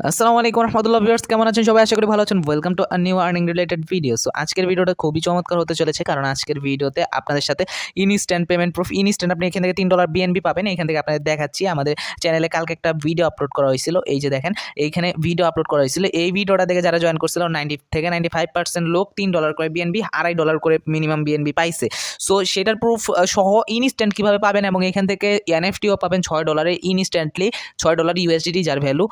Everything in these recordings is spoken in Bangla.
আসসালামু আলাইকুম রহমতুল্লাহ ভিউয়ার্স, কেমন আছেন সবাই? আশা করি ভালো আছেন। Welcome to a new earning related video. So আজকের ভিডিওটা খুবই চমৎকার হতে চলেছে, কারণ আজকের ভিডিওতে আপনাদের সাথে ইনস্ট্যান্ট পেমেন্ট প্রুফ, ইনস্ট্যান্ট আপনি এখান থেকে $3 বিএনবি পাবেন। এখান থেকে আপনাদের দেখাচ্ছি। আমাদের চ্যানেলে কালকে একটা ভিডিও আপলোড করা হয়েছিল। এই যে দেখেন, এইখানে ভিডিও আপলোড করা হয়েছিল। এই ভিডিওটা দেখে যারা জয়েন করছিল 90 থেকে 95% লোক $3 করে বিএনবি, $2.5 করে মিনিমাম বিএনবি পাইছে। সো সেটার প্রুফ সহ ইনস্ট্যান্ট কীভাবে পাবেন, এবং এখান থেকে এনএফটিও পাবেন $6 ইনস্ট্যান্টলি, $6 ইউএসডিটি যার ভ্যালু,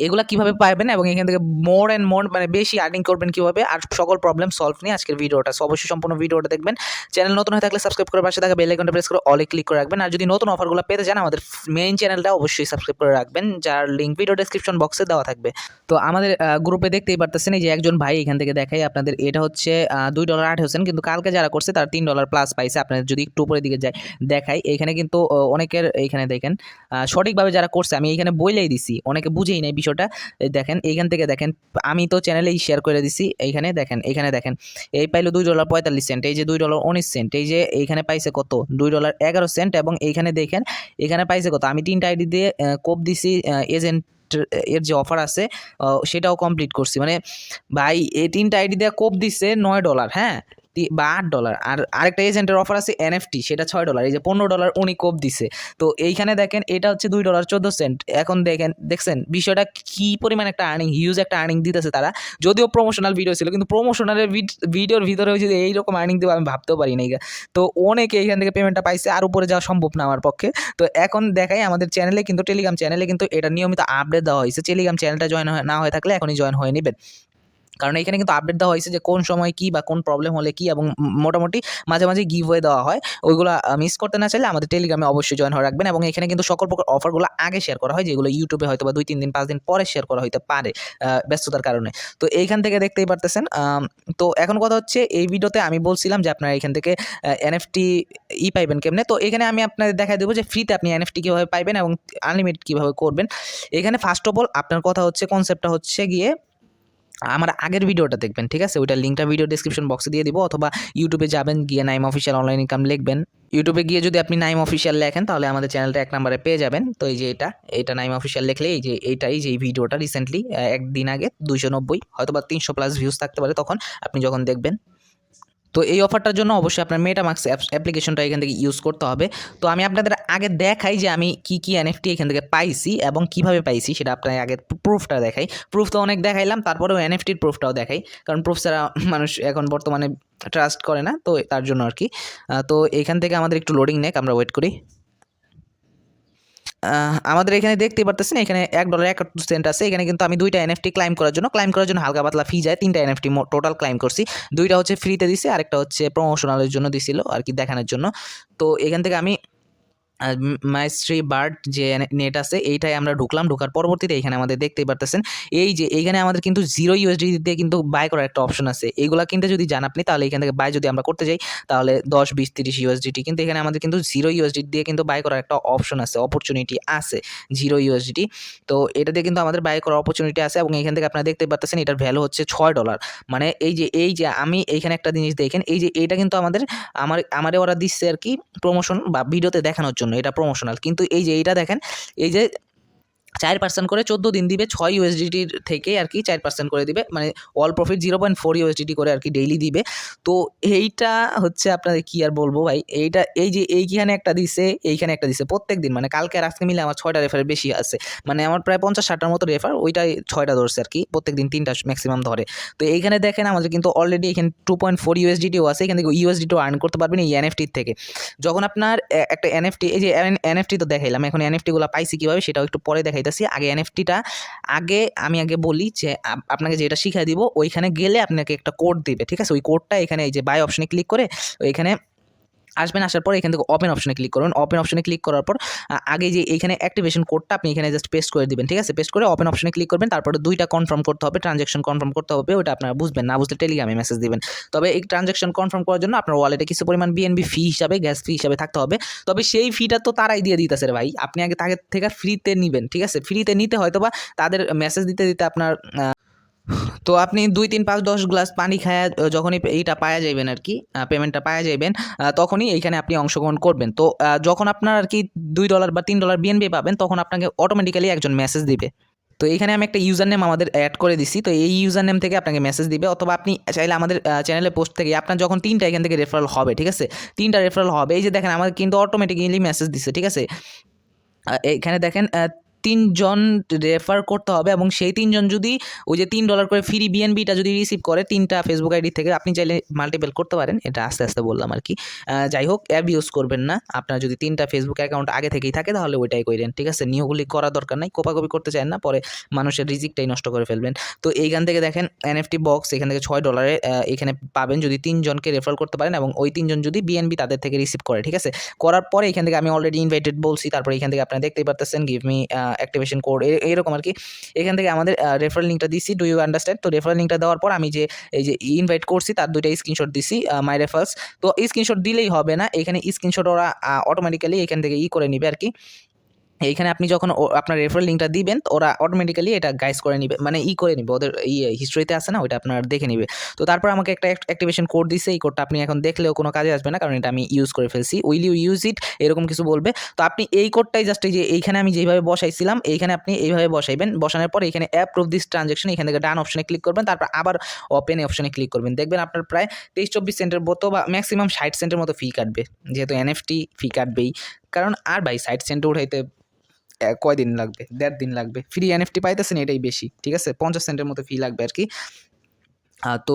এগুলা কিভাবে পাবেন এবং এখান থেকে মোর অ্যান্ড মোর মানে বেশি আর্নিং করবেন কিভাবে, আর সকল প্রবলেম সলভ নিয়ে আজকের ভিডিওটা। সো অবশ্যই সম্পূর্ণ ভিডিওটা দেখবেন। চ্যানেল নতুন হয়ে থাকলে সাবস্ক্রাইব করে পাশে থাকা বেল আইকনটা প্রেস করে অলে ক্লিক করে রাখবেন। আর যদি নতুন অফারগুলো পেতে চান আমাদের মেইন চ্যানেলটা অবশ্যই সাবস্ক্রাইব করে রাখবেন, যার লিঙ্ক ভিডিও ডেসক্রিপশন বক্সে দেওয়া থাকবে। তো আমাদের গ্রুপে দেখতেই পারতেছেন, এই যে একজন ভাই এখান থেকে দেখাই আপনাদের, এটা হচ্ছে $2.08, কিন্তু কালকে যারা করছে তারা $3 প্লাস পাইছে। আপনাদের যদি একটু উপরের দিকে যায় দেখাই, এখানে কিন্তু অনেকের এইখানে দেখেন সঠিকভাবে যারা করছে, আমি এইখানে বইলেই দিছি, অনেকে বুঝেই নাই বিষয়টা। দেখেন এইখান থেকে দেখেন, আমি তো চ্যানেলেই শেয়ার করে দিছি। এইখানে দেখেন, এইখানে দেখেন, এই পাইলো $2.45, এই যে $2.19, এই যে এইখানে পাইছে কত $2.11, এবং এইখানে দেখেন এখানে পাইছে কত। আমি 3টা আইডি দিয়ে কোপ দিছি, এজেন্ট এর যে অফার আছে সেটাও কমপ্লিট করছি। মানে ভাই এই 3টা আইডি দিয়ে কোপ দিচ্ছে $9, হ্যাঁ, বা $8। আর আরেকটা এজেন্টের অফার আছে এনএফটি, সেটা $6, এই যে $15 উনি কোপ দিছে। তো এইখানে দেখেন এটা হচ্ছে $2.14। এখন দেখছেন বিষয়টা কি পরিমাণ একটা আর্নিং, হিউজ একটা আর্নিং দিতেছে তারা। যদিও প্রমোশনাল ভিডিও ছিল, কিন্তু প্রমোশনালের ভিডিওর ভিতরে যদি এইরকম আর্নিং দেবো আমি ভাবতেও পারি না। তো অনেকে এইখান থেকে পেমেন্টটা পাইছে, আর উপরে যাওয়া সম্ভব না আমার পক্ষে। তো এখন দেখাই আমাদের চ্যানেলে কিন্তু, টেলিগ্রাম চ্যানেলে কিন্তু এটা নিয়মিত আপডেট দেওয়া হয়েছে। টেলিগ্রাম চ্যানেলটা জয়েন না হয়ে থাকলে এখনই জয়েন হয়ে নেবেন, কারণ এখানে কিন্তু আপডেট দেওয়া হয়েছে যে কোন সময় কী বা কোন প্রবলেম হলে কী, এবং মোটামুটি মাঝে মাঝে গিভওয়ে দেওয়া হয়। ওইগুলো মিস করতে না চাইলে আমাদের টেলিগ্রামে অবশ্যই জয়েন হয়ে রাখবেন। এবং এখানে কিন্তু সকল প্রকার অফারগুলো আগে শেয়ার করা হয়, যেগুলো ইউটিউবে হয়তো বা 2-3 দিন 5 দিন পরে শেয়ার করা হইতে পারে ব্যস্ততার কারণে। তো এইখান থেকে দেখতেই পারতেছেন। তো এখন কথা হচ্ছে, এই ভিডিওতে আমি বলছিলাম যে আপনারা এখান থেকে এনএফটি পাইবেন কেমনে। তো এখানে আমি আপনাদের দেখাই দেবো যে ফ্রিতে আপনি এনএফটি কীভাবে পাইবেন এবং আনলিমিটেড কীভাবে করবেন। এখানে ফার্স্ট অফ অল আপনার কথা হচ্ছে, কনসেপ্টটা হচ্ছে গিয়ে আমার আগের ভিডিওটা দেখবেন, ঠিক আছে? ওইটার লিঙ্কটা ভিডিও ডেসক্রিপশন বক্সে দিয়ে দিব, অথবা ইউটিউবে যাবেন, গিয়ে নাইম অফিসিয়াল অনলাইন ইনকাম লিখবেন। ইউটিউবে গিয়ে যদি আপনি নাইম অফিসিয়াল লেখেন তাহলে আমাদের চ্যানেলটা 1 নম্বরে পেয়ে যাবেন। তো এই যে এটা নাইম অফিসিয়াল লিখলে এই যে এইটাই, যে এই ভিডিওটা রিসেন্টলি একদিন আগে 290 হয়তো বা 300 প্লাস ভিউজ থাকতে পারে তখন আপনি যখন দেখবেন। তো এই অফারটার জন্য অবশ্যই আপনার মেটামাক্স অ্যাপ্লিকেশনটা এখান থেকে ইউজ করতে হবে। তো আমি আপনাদের আগে দেখাই যে আমি কি এনএফটি এখান থেকে পাইছি এবং কিভাবে পাইছি, সেটা আপনার আগে প্রুফটা দেখাই। প্রুফ তো অনেক দেখাইলাম, তারপরেও এনএফটির প্রুফটাও দেখাই, কারণ প্রুফ ছাড়া মানুষ এখন বর্তমানে ট্রাস্ট করে না, তো তার জন্য আর কি। তো এখান থেকে আমাদের একটু লোডিং নেক, আমরা ওয়েট করি। আমাদের এখানে দেখতেই পারতেছেন, এখানে $1.71 আছে। এখানে কিন্তু আমি 2টা এনএফটি ক্লাইম করার জন্য হালকা পাতলা ফি যায়। 3টা এনএফটি টোটাল ক্লাইম করছি। 2টা হচ্ছে ফ্রিতে দিছে, আরেকটা হচ্ছে প্রমোশনালের জন্য দিছিল আর কি, দেখানোর জন্য। তো এখান থেকে আমি মাইস্ট্রি বার্ড যে নেট আছে এইটাই আমরা ঢুকলাম। ঢোকার পরবর্তীতে এখানে আমাদের দেখতেই পারতেছেন, এই যে এইখানে আমাদের কিন্তু 0 ইউএসডি দিয়ে কিন্তু বাই করার একটা অপশন আছে। এইগুলা কিনতে যদি যান আপনি, তাহলে এখান থেকে বাই যদি আমরা করতে যাই তাহলে 10, 20, 30 ইউএসডিটি, কিন্তু এখানে আমাদের কিন্তু 0 ইউএসডি দিয়ে কিন্তু বাই করার একটা অপশন আছে, অপরচুনিটি আছে 0 ইউএসডি। তো এটা দিয়ে কিন্তু আমাদের বাই করার অপরচুনিটি আছে, এবং এখান থেকে আপনারা দেখতে পারতেছেন এটার ভ্যালু হচ্ছে $6। মানে এই যে আমি এইখানে একটা জিনিস দেখেন, এই যে এইটা কিন্তু আমারে ওরা দিচ্ছে আর কি প্রমোশন বা ভিডিওতে দেখানোর জন্য, এটা প্রমোশনাল। কিন্তু এই যে এইটা দেখেন, এই যে 4% করে 14 দিন দিবে, 6 ইউএসডিটির থেকে আর কি 4% করে দিবে, মানে অল প্রফিট 0.4 ইউএসডিটি করে আর কি ডেইলি দিবে। তো এইটা হচ্ছে আপনাদের কি আর বলবো ভাই, এইটা এই যে এইখানে একটা দিছে, এইখানে একটা দিছে প্রত্যেক দিন, মানে কালকে আর আজকে মিলে আমার 6টা রেফারের বেশি আছে। মানে আমার প্রায় 50-60টার মতো রেফার, ওইটাই 6টা ধরছে আর কি, প্রত্যেক দিন 3টা ম্যাক্সিমাম ধরে। তো এইখানে দেখেন আমাদের কিন্তু অলরেডি এখানে 2.4 ইউএসডিটিও আছে। এখান থেকে ইউএসডিটিও আর্ন করতে পারবেন এই এনএফটির থেকে। যখন আপনার একটা এনএফটি, এই যে এনএফটি তো দেখাইলাম, এখন এনএফটিগুলো পাইছি কীভাবে সেটাও একটু পরে দেখাইতেছি। আগে এনএফটিটা আমি বলি যে আপনাকে যেটা শিখাই দিব, ওইখানে গেলে আপনাকে একটা কোড দিবে, ঠিক আছে? ওই কোডটা এখানে এই যে বাই অপশনে ক্লিক করে ওইখানে আসবেন। আসার পর এখান থেকে ওপেন অপশনে ক্লিক করবেন। ওপেন অপশনে ক্লিক করার পর আগে যে এইখানে অ্যাক্টিভেশন কোডটা আপনি এখানে জাস্ট পেস্ট করে দিবেন, ঠিক আছে? পেস্ট করে ওপেন অপশনে ক্লিক করবেন। তারপরে 2টা কনফার্ম করতে হবে, ট্রানজ্যাকশন কনফার্ম করতে হবে। ওটা আপনারা বুঝবেন না, বুঝলে টেলিগ্রামে মেসেজ দিবেন। তবে এই ট্রানজ্যাকশন কনফার্ম করার জন্য আপনার ওয়ালেটে কিছু পরিমাণ বিএনবি ফি হিসাবে, গ্যাস ফি হিসাবে থাকতে হবে। তবে সেই ফিটা তো তারাই দিয়ে দিতেছে রে ভাই, আপনি আগে তাদের থেকে ফ্রিতে নিবেন, ঠিক আছে? ফ্রিতে নিতে হয়তো বা তাদের মেসেজ দিতে দিতে আপনার তো আপনি 2, 3, 5, 10 গ্লাস পানি খায়া যখনই এইটা পায়া যাইবেন আর কি, পেমেন্টটা পায়া যাইবেন, তখনই এইখানে আপনি অংশগ্রহণ করবেন। তো যখন আপনার আর কি $2 বা $3 বিএনবি পাবেন, তখন আপনাকে অটোমেটিক্যালি একজন মেসেজ দিবে। তো এখানে আমি একটা ইউজার নেম আমাদের অ্যাড করে দিছি। তো এই ইউজার নেম থেকে আপনাকে মেসেজ দিবে, অথবা আপনি চাইলে আমাদের চ্যানেলে পোস্ট থেকে আপনার যখন 3টা এখান থেকে রেফারেল হবে, ঠিক আছে, 3টা রেফারেল হবে, এই যে দেখেন আমাদের কিন্তু অটোমেটিক্যালি মেসেজ দিচ্ছে, ঠিক আছে। এখানে দেখেন 3 জন রেফার করতে হবে, এবং সেই 3 জন যদি ওই যে $3 করে ফ্রি বিএনবিটা যদি রিসিভ করে 3টা ফেসবুক আইডি থেকে, আপনি চাইলে মাল্টিপল করতে পারেন। এটা আস্তে আস্তে বললাম আর কি। যাই হোক, অ্যাব ইউজ করবেন না। আপনার যদি 3টা ফেসবুক অ্যাকাউন্ট আগে থেকেই থাকে তাহলে ওইটাই করেন, ঠিক আছে। নিয়োগগুলি করার দরকার নাই, কোপাকপি করতে চান না, পরে মানুষের রিজিকটাই নষ্ট করে ফেলবেন। তো এইখান থেকে দেখেন এনএফটি বক্স এখান থেকে $6 এখানে পাবেন যদি 3 জনকে রেফার করতে পারেন, এবং ওই 3 জন যদি বিএনবি তাদের থেকে রিসিভ করে, ঠিক আছে। করার পরে এখান থেকে আমি অলরেডি ইনভাইটেড বলছি, তারপরে এখান থেকে আপনারা দেখতেই পারতেছেন গিভ মি অ্যাক্টিভেশন কোড এরকম আর কি। এখান থেকে আমাদের রেফারেল লিঙ্কটা দিছি, ডু ইউ আন্ডারস্ট্যান্ড। তো রেফারেল লিঙ্কটা দেওয়ার পর আমি যে এই যে ইনভাইট করছি তার 2টা স্ক্রিনশট দিছি, মাই রেফারেলস। তো এই স্ক্রিনশট দিলেই হবে না, এখানে স্ক্রিনশট ওরা অটোমেটিক্যালি এখান থেকে করে নিবে আর কি। এইখানে আপনি যখন আপনার রেফারেল লিঙ্কটা দিবেন, ওরা অটোমেটিক্যালি এটা গাইস করে নিবে, মানে করে নিবে, ওদের হিস্ট্রিতে আছে না, ওইটা আপনার দেখে নিবে। তো তারপর আমাকে একটা অ্যাক্টিভেশন কোড দিছে, এই কোডটা আপনি এখন দেখলেও কোনো কাজে আসবে না, কারণ এটা আমি ইউজ করে ফেলছি। উইল ইউ ইউজ ইট এরকম কিছু বলবে। তো আপনি এই কোডটাই জাস্ট এই যে এইখানে আমি যেভাবে বসাইছিলাম এইখানে আপনি এইভাবে বসাইবেন। বসানোর পর এখানে অ্যাপ্রুভ দিস ট্রানজ্যাকশন, এখান থেকে ডান অপশনে ক্লিক করবেন, তারপর আবার ওপেন অপশনে ক্লিক করবেন। দেখবেন আপনার প্রায় 23-24 সেন্টের মতো বা ম্যাক্সিমাম 60 সেন্টের মতো ফি কাটবে, যেহেতু এনএফটি ফি কাটবেই। কারণ আর ভাই 60 সেন্ট উঠাইতে কয়দিন লাগবে? 1.5 দিন লাগবে। ফ্রি এনএফটি পাইতেছেন এটাই বেশি, ঠিক আছে। 50 সেন্টের মতো ফি লাগবে আর কি। তো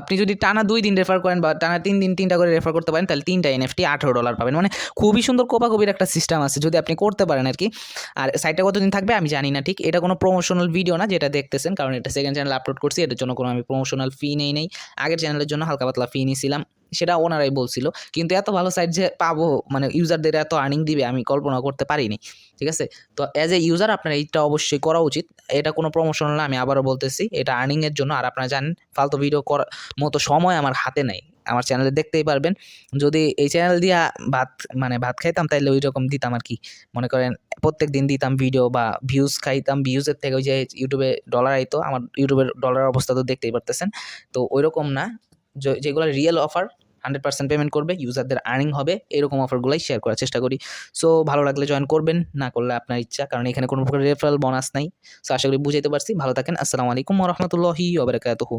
আপনি যদি টানা 2 দিন রেফার করেন বা টানা 3 দিন 3টা করে রেফার করতে পারেন, তাহলে 3টা এনএফটি $18 পাবেন। মানে খুবই সুন্দর কোপাকুপির একটা সিস্টেম আছে যদি আপনি করতে পারেন আর কি। আর সাইটটা কতদিন থাকবে আমি জানি না ঠিক। এটা কোনো প্রমোশনাল ভিডিও না যেটা দেখতেছেন, কারণ এটা সেকেন্ড চ্যানেলে আপলোড করছি, এটার জন্য কোনো আমি প্রমোশনাল ফি নেই। আগের চ্যানেলের জন্য হালকা পাতলা ফি নিয়েছিলাম, সেটা ওনারাই বলছিল। কিন্তু এত ভালো সাইট যে পাবো, মানে ইউজারদের এত আর্নিং দিবে আমি কল্পনা করতে পারিনি, ঠিক আছে। তো অ্যাজ এ ইউজার আপনার এইটা অবশ্যই করা উচিত। এটা কোনো প্রমোশনাল না, আমি আবারও বলতেছি, এটা আর্নিংয়ের জন্য। আর আপনারা জানেন ফালতু ভিডিও করার মতো সময় আমার হাতে নাই। আমার চ্যানেলে দেখতেই পারবেন, যদি এই চ্যানেল দিয়া ভাত খাইতাম তাইলে ওই রকম দিতাম আর কি। মনে করেন প্রত্যেক দিন দিতাম ভিডিও বা ভিউজ খাইতাম, ভিউজের থেকে ওই যে ইউটিউবে ডলার আইতো, আমার ইউটিউবের ডলারের অবস্থা তো দেখতেই পারতেছেন। তো ওই রকম না, যেগুলো রিয়েল অফার 100% পেমেন্ট করবে, ইউজারদের আর্নিং হবে, এরকম অফারগুলোই শেয়ার করার চেষ্টা করি। সো ভালো লাগলে জয়েন করবেন, না করলে আপনার ইচ্ছা, কারণ এখানে কোনো প্রকার রেফারেল বোনাস নাই। সো আশা করি বুঝাইতে পারছি। ভালো থাকেন। আসসালামু আলাইকুম ওয়া রাহমাতুল্লাহি ওয়া বারাকাতুহু।